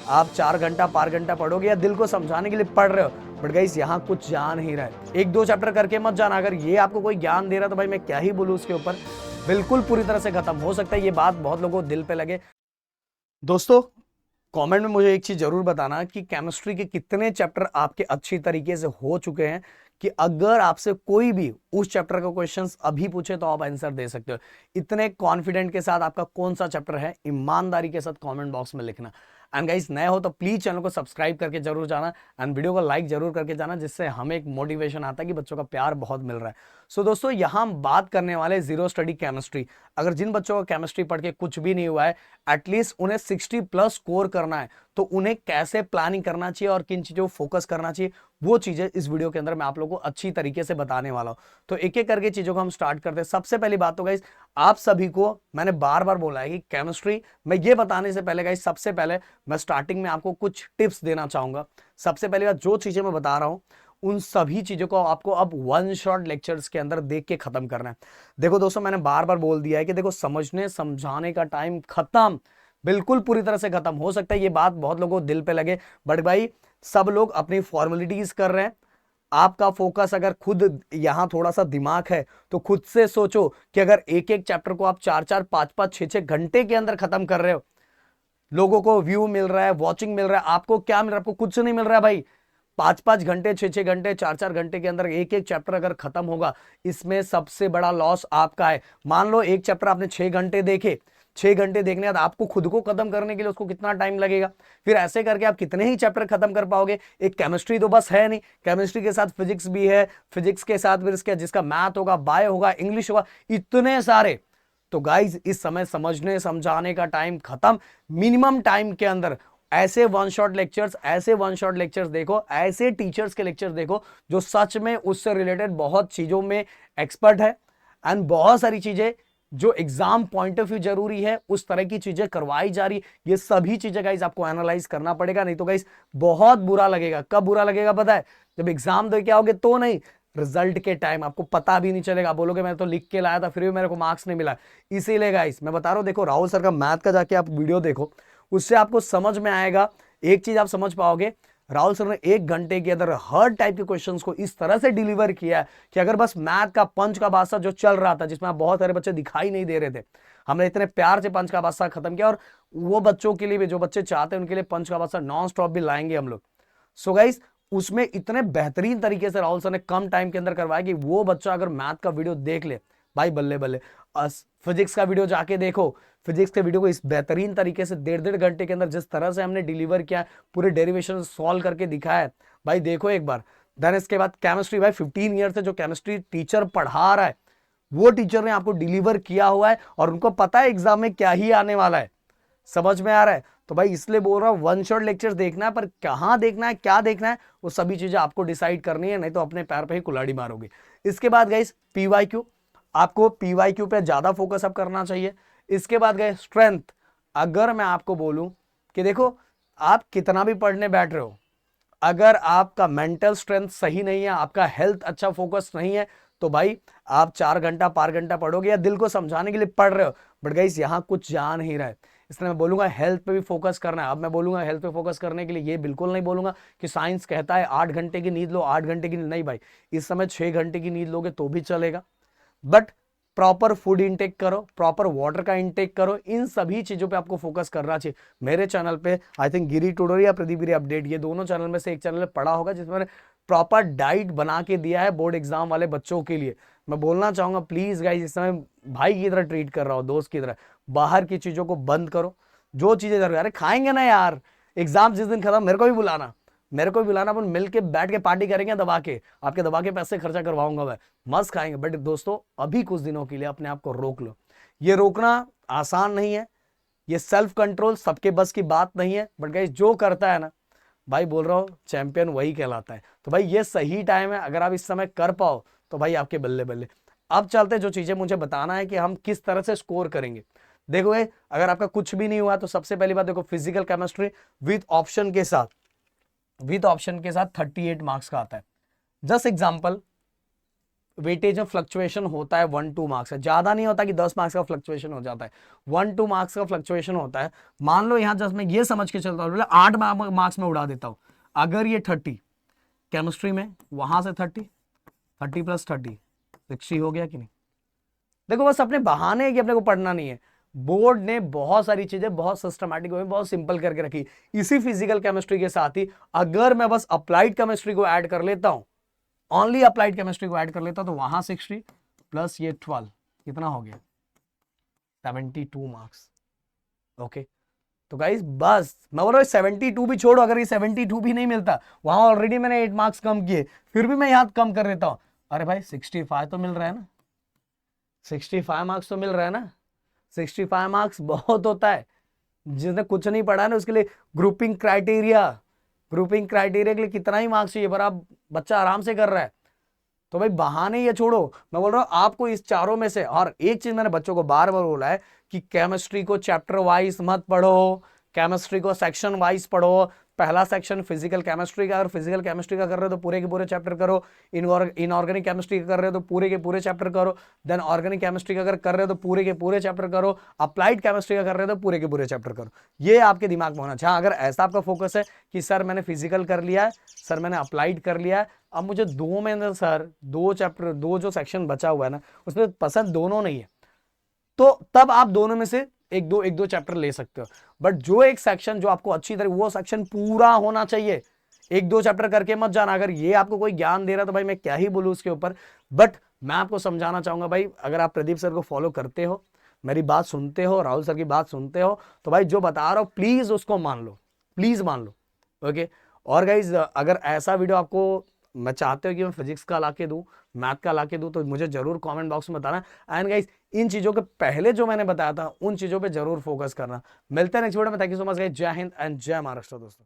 आप 4 घंटा 5 घंटा पढ़ोगे या दिल को समझाने के लिए पढ़ रहे हो, बट गाइस यहाँ कुछ जान ही रहा है। 1-2 चैप्टर करके मत जाना। अगर ये आपको कोई ज्ञान दे रहा है तो भाई मैं क्या ही बोलूँ उसके ऊपर। बिल्कुल पूरी तरह से खत्म। हो सकता है ये बात बहुत लोगों को दिल पे लगे। दोस्तों कमेंट में मुझे एक चीज जरूर बताना कि केमिस्ट्री के कितने चैप्टर आपके अच्छी तरीके से हो चुके हैं, कि अगर आपसे कोई भी उस चैप्टर का क्वेश्चंस अभी पूछे तो आप आंसर दे सकते हो। इतने कॉन्फिडेंट के साथ आपका कौन सा चैप्टर है, ईमानदारी के साथ कमेंट बॉक्स में लिखना। एंड गाइस नए हो तो प्लीज चैनल को सब्सक्राइब करके जरूर जाना एंड वीडियो को लाइक जरूर करके जाना, जिससे हमें एक मोटिवेशन आता है कि बच्चों का प्यार बहुत मिल रहा है। सो दोस्तों यहाँ हम बात करने वाले जीरो स्टडी केमिस्ट्री। अगर जिन बच्चों का केमिस्ट्री पढ़ के कुछ भी नहीं हुआ है, एटलीस्ट उन्हें 60+ स्कोर करना है, तो उन्हें कैसे प्लानिंग करना चाहिए और किन चीजों को फोकस करना चाहिए, वो चीजें इस वीडियो के अंदर मैं आप लोगों को अच्छी तरीके से बताने वाला हूं। तो एक एक करके चीजों को हम स्टार्ट करते हैं। सबसे पहली बात तो गाइस आप सभी को मैंने बार बार बोला है कि केमिस्ट्री में ये बताने से पहले गाइस सबसे पहले मैं स्टार्टिंग में आपको कुछ टिप्स देना चाहूंगा। सबसे पहली बात, जो चीजें मैं बता रहा हूं उन सभी चीजों को आपको अब वन शॉट लेक्चर्स के अंदर देख के खत्म करना है। देखो दोस्तों मैंने बार बार बोल दिया है कि देखो समझने समझाने का टाइम खत्म, बिल्कुल पूरी तरह से खत्म। हो सकता है ये बात बहुत लोगों को दिल पे लगे, बट भाई सब लोग अपनी फॉर्मेलिटीज कर रहे हैं। आपका फोकस अगर खुद यहां थोड़ा सा दिमाग है तो खुद से सोचो कि अगर एक एक चैप्टर को आप 4-4 5-5 6-6 घंटे के अंदर खत्म कर रहे हो, लोगों को व्यू मिल रहा है, वॉचिंग मिल रहा है, आपको क्या मिल रहा है? आपको कुछ नहीं मिल रहा है भाई। 5-5 घंटे 6-6 घंटे 4-4 घंटे के अंदर एक एक चैप्टर अगर खत्म होगा, इसमें सबसे बड़ा लॉस आपका है। मान लो एक चैप्टर आपने 6 घंटे देखे, 6 घंटे देखने के बाद आपको खुद को खत्म करने के लिए उसको कितना टाइम लगेगा? फिर ऐसे करके आप कितने ही चैप्टर खत्म कर पाओगे? एक केमिस्ट्री तो बस है नहीं, केमिस्ट्री के साथ फिजिक्स भी है, फिजिक्स के साथ फिर इसके जिसका मैथ होगा, बायो होगा, इंग्लिश होगा, इतने सारे। तो गाइज इस समय समझने समझाने का टाइम खत्म। मिनिमम टाइम के अंदर ऐसे वन शॉट लेक्चर्स देखो, ऐसे टीचर्स के लेक्चर्स देखो जो सच में उससे रिलेटेड बहुत चीजों में एक्सपर्ट है एंड बहुत सारी चीजें जो एग्जाम पॉइंट ऑफ व्यू जरूरी है उस तरह की चीजें करवाई जा रही। ये सभी चीजें गाइज आपको एनालाइज करना पड़ेगा, नहीं तो गाइज बहुत बुरा लगेगा। कब बुरा लगेगा पता है? जब एग्जाम दे के आओगे तो नहीं, रिजल्ट के टाइम आपको पता भी नहीं चलेगा, बोलोगे मैं तो लिख के लाया था फिर भी मेरे को मार्क्स नहीं मिला। इसीलिए गाइस मैं बता रहा हूं, देखो राहुल सर का मैथ का जाके आप वीडियो देखो, उससे आपको समझ में आएगा। एक चीज आप समझ पाओगे, राहुल सर ने 1 घंटे के अंदर हर टाइप के क्वेश्चंस को इस तरह से डिलीवर किया है कि अगर बस मैथ का पंच का बादशाह जो चल रहा था, जिसमें बहुत सारे बच्चे दिखाई नहीं दे रहे थे, हमने इतने प्यार से पंच का बादशाह खत्म किया। और वो बच्चों के लिए भी, जो बच्चे चाहते हैं उनके लिए पंच का बादशाह नॉन स्टॉप भी लाएंगे हम लोग। सो गाइस उसमें इतने बेहतरीन तरीके से राहुल सर ने कम टाइम के अंदर करवाया कि वो बच्चा अगर मैथ का वीडियो देख ले भाई बल्ले बल्ले। फिजिक्स का वीडियो जाके देखो, फिजिक्स के वीडियो को इस बेहतरीन तरीके से 1.5 घंटे के अंदर जिस तरह से हमने डिलीवर किया, पूरे डेरिवेशन सॉल्व करके दिखाया है भाई, देखो एक बार। देन इसके बाद केमिस्ट्री, भाई 15 ईयर से जो केमिस्ट्री टीचर पढ़ा रहा है वो टीचर ने आपको डिलीवर किया हुआ है और उनको पता है एग्जाम में क्या ही आने वाला है। समझ में आ रहा है? तो भाई इसलिए बोल रहा हूं वन शॉट लेक्चर्स देखना है, पर कहां देखना है, क्या देखना है, वो सभी चीजें आपको डिसाइड करनी है, नहीं तो अपने पैर पे ही कुल्हाड़ी मारोगे। इसके बाद गाइस पीवाईक्यू, आपको पीवाईक्यू पे ज्यादा फोकस अब करना चाहिए। इसके बाद गए स्ट्रेंथ। अगर मैं आपको बोलूं कि देखो आप कितना भी पढ़ने बैठ रहे हो, अगर आपका मेंटल स्ट्रेंथ सही नहीं है, आपका हेल्थ अच्छा फोकस नहीं है, तो भाई आप 4 घंटा 5 घंटा पढ़ोगे या दिल को समझाने के लिए पढ़ रहे हो, बट गाइस यहाँ कुछ जा नहीं रहा है। इसलिए मैं बोलूंगा हेल्थ पे भी फोकस करना है। अब मैं बोलूंगा हेल्थ पे फोकस करने के लिए ये बिल्कुल नहीं बोलूंगा कि साइंस कहता है 8 घंटे की नींद लो, 8 घंटे की नींद नहीं भाई, इस समय 6 घंटे की नींद लोगे तो भी चलेगा, बट प्रॉपर फूड इंटेक करो, प्रॉपर वाटर का इंटेक करो, इन सभी चीजों पे आपको फोकस करना चाहिए। मेरे चैनल पे आई थिंक गिरी टूडोरी या प्रदीप गिरी अपडेट, ये दोनों चैनल में से एक चैनल पड़ा होगा जिसमें मैंने प्रॉपर डाइट बना के दिया है बोर्ड एग्जाम वाले बच्चों के लिए। मैं बोलना चाहूंगा प्लीज गाइस, इस समय भाई की तरह ट्रीट कर रहा हूं, दोस्त की तरह। बाहर की चीजों को बंद करो, जो चीजें जरूरी, अरे खाएंगे ना यार, एग्जाम जिस दिन खत्म मेरे को भी बुलाना, अपन मिल के बैठ के पार्टी करेंगे, दबा के आपके दबा के पैसे खर्चा करवाऊंगा मैं, मस्त खाएंगे। बट दोस्तों अभी कुछ दिनों के लिए अपने आप को रोक लो। ये रोकना आसान नहीं है, ये सेल्फ कंट्रोल सबके बस की बात नहीं है, बट गाइस जो करता है ना भाई, बोल रहा हूं चैंपियन वही कहलाता है। तो भाई ये सही टाइम है, अगर आप इस समय कर पाओ तो भाई आपके बल्ले बल्ले। अब चलते, जो चीजें मुझे बताना है कि हम किस तरह से स्कोर करेंगे। देखो अगर आपका कुछ भी नहीं हुआ तो सबसे पहली बात देखो, फिजिकल केमिस्ट्री विद ऑप्शन के साथ 38 मार्क्स का आता है। जस्ट एग्जांपल, वेटेज में फ्लक्चुएशन होता है 1-2 मार्क्स का, ज्यादा नहीं होता कि 10 मार्क्स का फ्लक्चुएशन हो जाता है, 1-2 मार्क्स का फ्लक्चुएशन होता है। मान लो यहाँ जस्ट मैं ये समझ के चलता हूँ 8 मार्क्स में उड़ा देता हूँ, अगर ये 30 केमिस्ट्री में, वहां से 30 प्लस 30 60 हो गया कि नहीं। देखो बस अपने बहाने हैं कि अपने को पढ़ना नहीं है, बोर्ड ने बहुत सारी चीजें बहुत सिस्टमैटिक वे में बहुत सिंपल करके रखी। इसी फिजिकल केमिस्ट्री के साथ ही अगर मैं बस अप्लाइड केमिस्ट्री को ऐड कर लेता हूं, ओनली अप्लाइड केमिस्ट्री को ऐड कर लेता हूं, तो वहां 60 प्लस ये 12 कितना हो गया 72 मार्क्स। ओके तो गाइस बस मैं बोल रहा हूँ 72 भी छोड़ो, अगर ये 72 भी नहीं मिलता, वहां ऑलरेडी मैंने 8 मार्क्स कम किए, फिर भी मैं यहां कम कर देता हूं, अरे भाई 65 तो मिल रहा है ना, 65 मार्क्स तो मिल रहा है ना। 65 मार्क्स बहुत होता है, जिसने कुछ नहीं पढ़ा ना उसके लिए ग्रुपिंग क्राइटेरिया के लिए कितना ही मार्क्स चाहिए, पर आप बच्चा आराम से कर रहा है। तो भाई बहाने ये छोड़ो, मैं बोल रहा हूं आपको इस चारों में से, और एक चीज मैंने बच्चों को बार बार बोला है कि केमिस्ट्री को चैप्टर वाइज मत पढ़ो, केमिस्ट्री को सेक्शन वाइज पढ़ो। पहला सेक्शन फिजिकल केमिस्ट्री का, अगर फिजिकल केमिस्ट्री का कर रहे हो तो पूरे के पूरे चैप्टर करो, इनऑर्गेनिक केमिस्ट्री का कर रहे हो तो पूरे के पूरे चैप्टर करो, देन ऑर्गेनिक केमिस्ट्री का अगर कर रहे हो तो पूरे के पूरे चैप्टर करो, अप्लाइड केमिस्ट्री का कर रहे हो तो पूरे के पूरे चैप्टर करो। ये आपके दिमाग में होना चाहिए। अगर ऐसा आपका फोकस है कि सर मैंने फिजिकल कर लिया है, सर मैंने अप्लाइड कर लिया है, अब मुझे दो में सर दो चैप्टर, दो जो सेक्शन बचा हुआ है ना उसमें पसंद दोनों नहीं है, तो तब आप दोनों में से एक दो चैप्टर ले सकते हो। बट जो एक सेक्शन जो आपको अच्छी तरह, वो सेक्शन पूरा होना चाहिए, एक दो चैप्टर करके मत जाना। अगर ये आपको कोई ज्ञान दे रहा तो भाई मैं क्या ही बोलूं उसके ऊपर। बट मैं आपको समझाना चाहूंगा भाई, अगर आप प्रदीप सर को फॉलो करते हो, मेरी बात सुनते हो, राहुल सर की बात सुनते हो, तो भाई जो बता रहा हो प्लीज उसको मान लो, प्लीज मान लो। ओके और गाइज अगर ऐसा वीडियो आपको मैं चाहते हो कि मैं फिजिक्स का ला के दूं, मैथ का ला के दूं, तो मुझे जरूर कमेंट बॉक्स में बताना। एंड गाइज इन चीजों के पहले जो मैंने बताया था उन चीजों पे जरूर फोकस करना। मिलते हैं नेक्स्ट वीडियो में। Thank you so much guys. जय हिंद एंड जय महाराष्ट्र दोस्तों।